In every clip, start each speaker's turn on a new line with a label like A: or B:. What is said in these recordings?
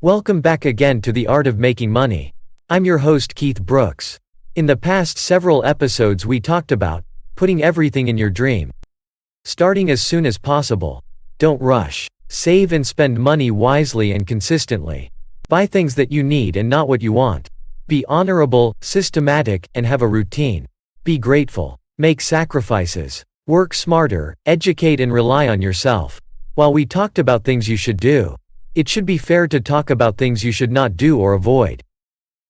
A: Welcome back again to The Art of Making Money. I'm your host Keith Brooks. In the past several episodes we talked about putting everything in your dream. Starting as soon as possible. Don't rush. Save and spend money wisely and consistently. Buy things that you need and not what you want. Be honorable, systematic, and have a routine. Be grateful. Make sacrifices. Work smarter, educate and rely on yourself. While we talked about things you should do, it should be fair to talk about things you should not do or avoid.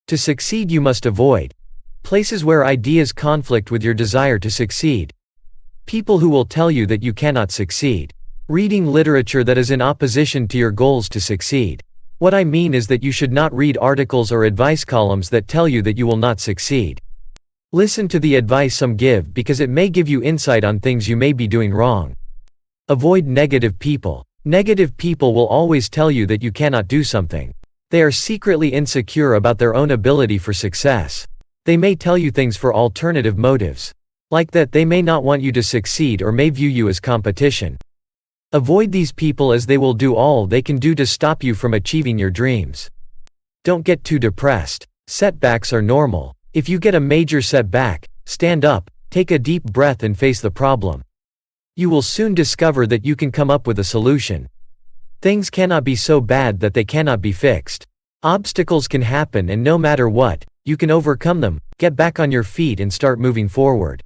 A: To succeed you must avoid places where ideas conflict with your desire to succeed. People who will tell you that you cannot succeed. Reading literature that is in opposition to your goals to succeed. What I mean is that you should not read articles or advice columns that tell you that you will not succeed. Listen to the advice some give because it may give you insight on things you may be doing wrong. Avoid negative people. Negative people will always tell you that you cannot do something. They are secretly insecure about their own ability for success. They may tell you things for alternative motives. Like that they may not want you to succeed or may view you as competition. Avoid these people as they will do all they can do to stop you from achieving your dreams. Don't get too depressed. Setbacks are normal. If you get a major setback, stand up, take a deep breath and face the problem. You will soon discover that you can come up with a solution. Things cannot be so bad that they cannot be fixed. Obstacles can happen and no matter what, you can overcome them, get back on your feet and start moving forward.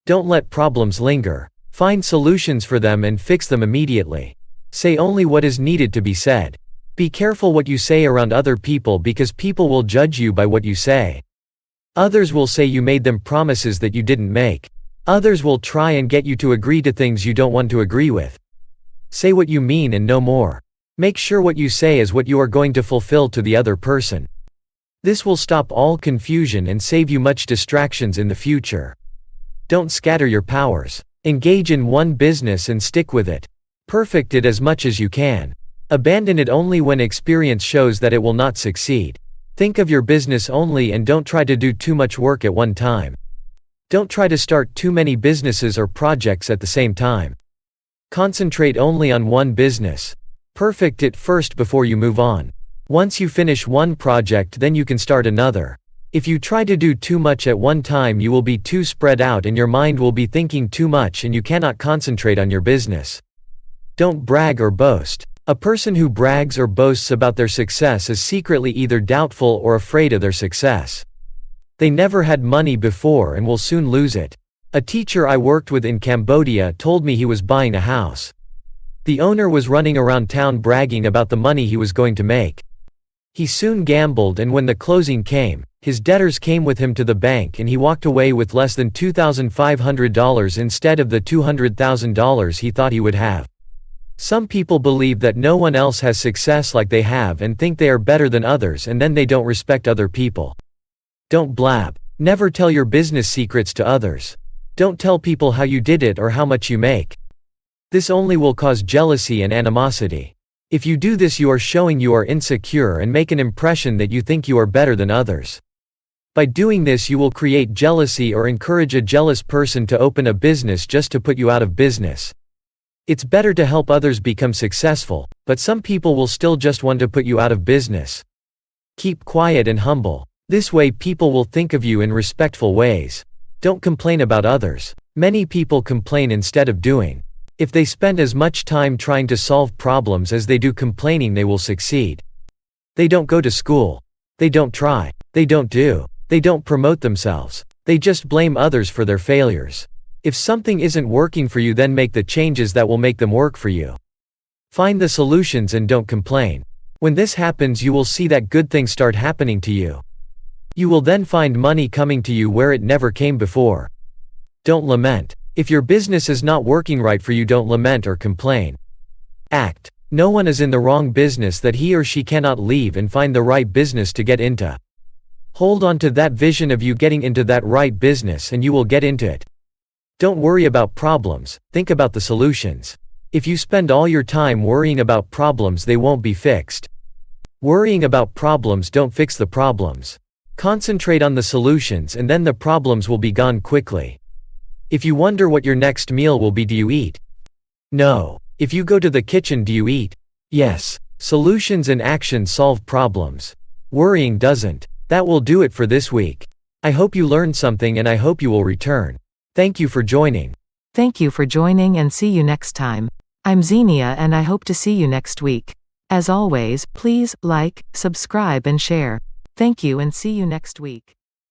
A: Don't let problems linger. Find solutions for them and fix them immediately. Say only what is needed to be said. Be careful what you say around other people because people will judge you by what you say. Others will say you made them promises that you didn't make. Others will try and get you to agree to things you don't want to agree with. Say what you mean and no more. Make sure what you say is what you are going to fulfill to the other person. This will stop all confusion and save you much distractions in the future. Don't scatter your powers. Engage in one business and stick with it. Perfect it as much as you can. Abandon it only when experience shows that it will not succeed. Think of your business only and don't try to do too much work at one time. Don't try to start too many businesses or projects at the same time. Concentrate only on one business. Perfect it first before you move on. Once you finish one project, then you can start another. If you try to do too much at one time, you will be too spread out and your mind will be thinking too much and you cannot concentrate on your business. Don't brag or boast. A person who brags or boasts about their success is secretly either doubtful or afraid of their success. They never had money before and will soon lose it. A teacher I worked with in Cambodia told me he was buying a house. The owner was running around town bragging about the money he was going to make. He soon gambled and when the closing came, his debtors came with him to the bank and he walked away with less than $2,500 instead of the $200,000 he thought he would have. Some people believe that no one else has success like they have and think they are better than others and then they don't respect other people. Don't blab. Never tell your business secrets to others. Don't tell people how you did it or how much you make. This only will cause jealousy and animosity. If you do this, you are showing you are insecure and make an impression that you think you are better than others. By doing this, you will create jealousy or encourage a jealous person to open a business just to put you out of business. It's better to help others become successful, but some people will still just want to put you out of business. Keep quiet and humble. This way people will think of you in respectful ways. Don't complain about others. Many people complain instead of doing. If they spend as much time trying to solve problems as they do complaining, they will succeed. They don't go to school. They don't try. They don't do. They don't promote themselves. They just blame others for their failures. If something isn't working for you, then make the changes that will make them work for you. Find the solutions and don't complain. When this happens, you will see that good things start happening to you. You will then find money coming to you where it never came before. Don't lament. If your business is not working right for you, don't lament or complain. Act. No one is in the wrong business that he or she cannot leave and find the right business to get into. Hold on to that vision of you getting into that right business and you will get into it. Don't worry about problems, think about the solutions. If you spend all your time worrying about problems, they won't be fixed. Worrying about problems don't fix the problems. Concentrate on the solutions and then the problems will be gone quickly. If you wonder what your next meal will be, do you eat? No. If you go to the kitchen, do you eat? Yes. Solutions and action solve problems. Worrying doesn't. That will do it for this week. I hope you learned something and I hope you will return. Thank you for joining.
B: Thank you for joining and see you next time. I'm Xenia and I hope to see you next week. As always, please like, subscribe and share. Thank you and see you next week.